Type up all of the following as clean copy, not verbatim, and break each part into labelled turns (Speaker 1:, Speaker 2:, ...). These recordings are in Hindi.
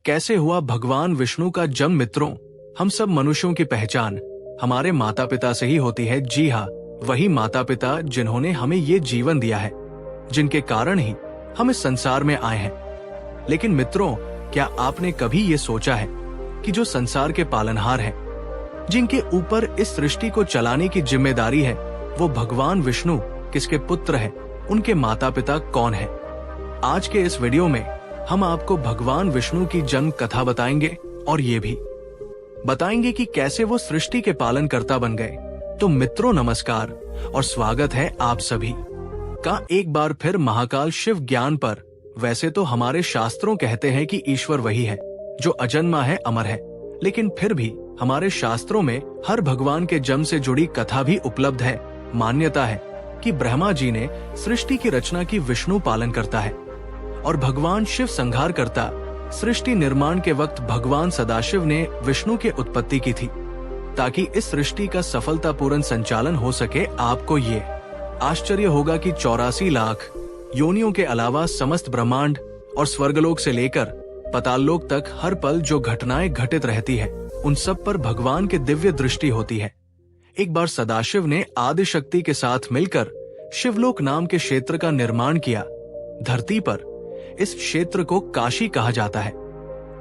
Speaker 1: कैसे हुआ भगवान विष्णु का जन्म। मित्रों, हम सब मनुष्यों की पहचान हमारे माता पिता से ही होती है। जी हाँ, वही माता पिता जिन्होंने हमें ये जीवन दिया है, जिनके कारण ही हम इस संसार में आए हैं। लेकिन मित्रों, क्या आपने कभी ये सोचा है कि जो संसार के पालनहार हैं, जिनके ऊपर इस सृष्टि को चलाने की जिम्मेदारी है, वो भगवान विष्णु किसके पुत्र हैं, उनके माता पिता कौन हैं? आज के इस वीडियो में हम आपको भगवान विष्णु की जन्म कथा बताएंगे और ये भी बताएंगे कि कैसे वो सृष्टि के पालनकर्ता बन गए। तो मित्रों, नमस्कार और स्वागत है आप सभी का एक बार फिर महाकाल शिव ज्ञान पर। वैसे तो हमारे शास्त्रों कहते हैं कि ईश्वर वही है जो अजन्मा है, अमर है, लेकिन फिर भी हमारे शास्त्रों में हर भगवान के जन्म से जुड़ी कथा भी उपलब्ध है। मान्यता है कि ब्रह्मा जी ने सृष्टि की रचना की, विष्णु पालन करता है और भगवान शिव संहार करता। सृष्टि निर्माण के वक्त भगवान सदाशिव ने विष्णु की उत्पत्ति की थी ताकि इस सृष्टि का सफलतापूर्ण संचालन हो सके। आपको ये आश्चर्य होगा कि 84 लाख योनियों के अलावा समस्त ब्रह्मांड और स्वर्गलोक से लेकर पताललोक तक हर पल जो घटनाएं घटित रहती है, उन सब पर भगवान की दिव्य दृष्टि होती है। एक बार सदाशिव ने आदिशक्ति के साथ मिलकर शिवलोक नाम के क्षेत्र का निर्माण किया। धरती पर इस क्षेत्र को काशी कहा जाता है,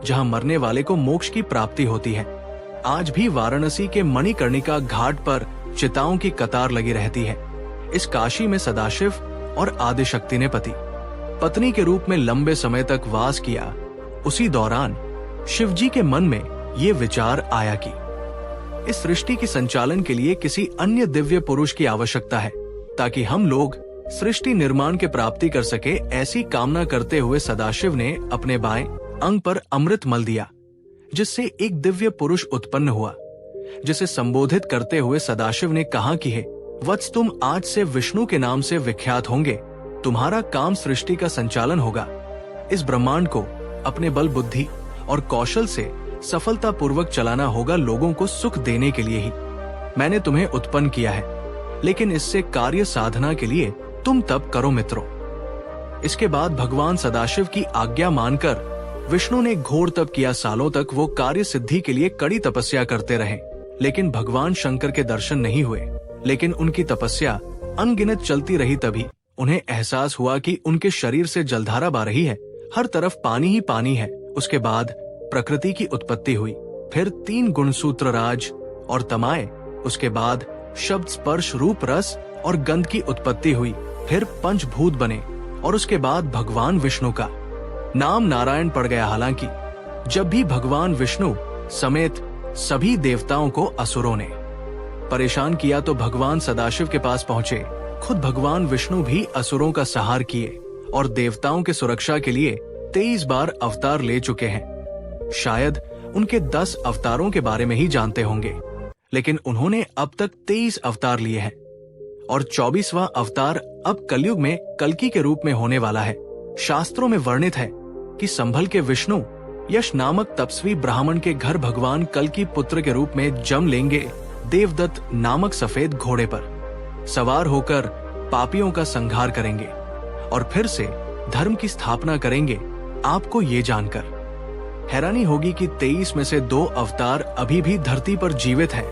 Speaker 1: जहां मरने वाले को मोक्ष की प्राप्ति होती है। आज भी वाराणसी के मणिकर्णिका घाट पर चिताओं की कतार लगी रहती है। इस काशी में सदाशिव और आदिशक्ति ने पति पत्नी के रूप में लंबे समय तक वास किया। उसी दौरान शिवजी के मन में ये विचार आया कि इस सृष्टि के संचालन के लिए किसी अन्य दिव्य पुरुष की आवश्यकता है, ताकि हम लोग सृष्टि निर्माण के प्राप्ति कर सके। ऐसी कामना करते हुए सदाशिव ने अपने बाएं अंग पर अमृत मल दिया, जिससे एक दिव्य पुरुष उत्पन्न हुआ, जिसे संबोधित करते हुए सदाशिव ने कहा कि हे वत्स, तुम आज से विष्णु के नाम से विख्यात होंगे। तुम्हारा काम सृष्टि का संचालन होगा। इस ब्रह्मांड को अपने बल, बुद्धि और कौशल से सफलता पूर्वक चलाना होगा। लोगों को सुख देने के लिए ही मैंने तुम्हें उत्पन्न किया है, लेकिन इससे कार्य साधना के लिए तुम तप करो। मित्रों, इसके बाद भगवान सदाशिव की आज्ञा मानकर विष्णु ने घोर तप किया। सालों तक वो कार्य सिद्धि के लिए कड़ी तपस्या करते रहे, लेकिन भगवान शंकर के दर्शन नहीं हुए। लेकिन उनकी तपस्या अनगिनत चलती रही। तभी उन्हें एहसास हुआ कि उनके शरीर से जलधारा बह रही है, हर तरफ पानी ही पानी है। उसके बाद प्रकृति की उत्पत्ति हुई, फिर 3 गुणसूत्र राज और तमाए, उसके बाद शब्द, स्पर्श, रूप, रस और गंध की उत्पत्ति हुई, फिर पंचभूत बने और उसके बाद भगवान विष्णु का नाम नारायण पड़ गया। हालांकि जब भी भगवान विष्णु समेत सभी देवताओं को असुरों ने परेशान किया तो भगवान सदाशिव के पास पहुंचे। खुद भगवान विष्णु भी असुरों का संहार किए और देवताओं के सुरक्षा के लिए 23 बार अवतार ले चुके हैं। शायद उनके 10 अवतारों के बारे में ही जानते होंगे, लेकिन उन्होंने अब तक 23 अवतार लिए हैं और 24वां अवतार अब कलयुग में कल्कि के रूप में होने वाला है। शास्त्रों में वर्णित है कि संभल के विष्णु यश नामक तपस्वी ब्राह्मण के घर भगवान कल्कि पुत्र के रूप में जन्म लेंगे। देवदत्त नामक सफेद घोड़े पर सवार होकर पापियों का संहार करेंगे और फिर से धर्म की स्थापना करेंगे। आपको ये जानकर हैरानी होगी कि 23 में से 2 अवतार अभी भी धरती पर जीवित हैं।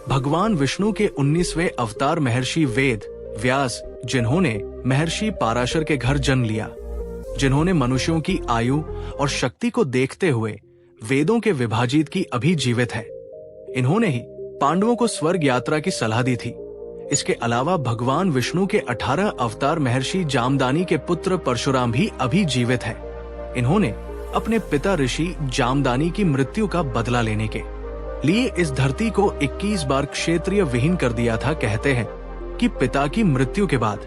Speaker 1: भगवान विष्णु के 19वें अवतार महर्षि वेद व्यास, जिन्होंने महर्षि पाराशर के घर जन्म लिया, जिन्होंने मनुष्यों की आयु और शक्ति को देखते हुए वेदों के विभाजित की, अभी जीवित है। इन्होंने ही पांडवों को स्वर्ग यात्रा की सलाह दी थी। इसके अलावा भगवान विष्णु के 18 अवतार महर्षि जामदानी के पुत्र परशुराम भी अभी जीवित है। इन्होंने अपने पिता ऋषि जामदानी की मृत्यु का बदला लेने के लिए इस धरती को 21 बार क्षेत्रीय विहीन कर दिया था। कहते हैं कि पिता की मृत्यु के बाद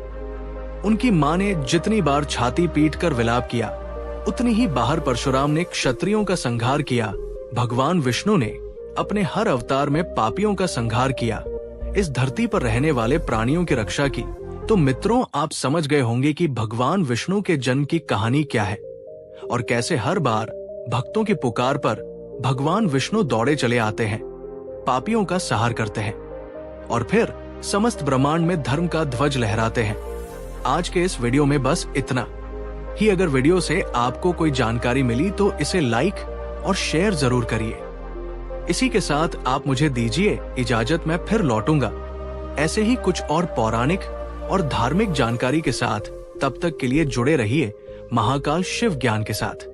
Speaker 1: उनकी मां ने जितनी बार छाती पीटकर विलाप किया, उतनी ही बाहर परशुराम ने क्षत्रियों का संहार किया। भगवान विष्णु ने अपने हर अवतार में पापियों का संहार किया, इस धरती पर रहने वाले प्राणियों की रक्षा की। तो मित्रों, आप समझ गए होंगे कि भगवान विष्णु के जन्म की कहानी क्या है और कैसे हर बार भक्तों की पुकार पर भगवान विष्णु दौड़े चले आते हैं, पापियों का संहार करते हैं और फिर समस्त ब्रह्मांड में धर्म का ध्वज लहराते हैं। आज के इस वीडियो में बस इतना ही। अगर वीडियो से आपको कोई जानकारी मिली तो इसे लाइक और शेयर जरूर करिए। इसी के साथ आप मुझे दीजिए इजाजत, मैं फिर लौटूंगा ऐसे ही कुछ और पौराणिक और धार्मिक जानकारी के साथ। तब तक के लिए जुड़े रहिए महाकाल शिव ज्ञान के साथ।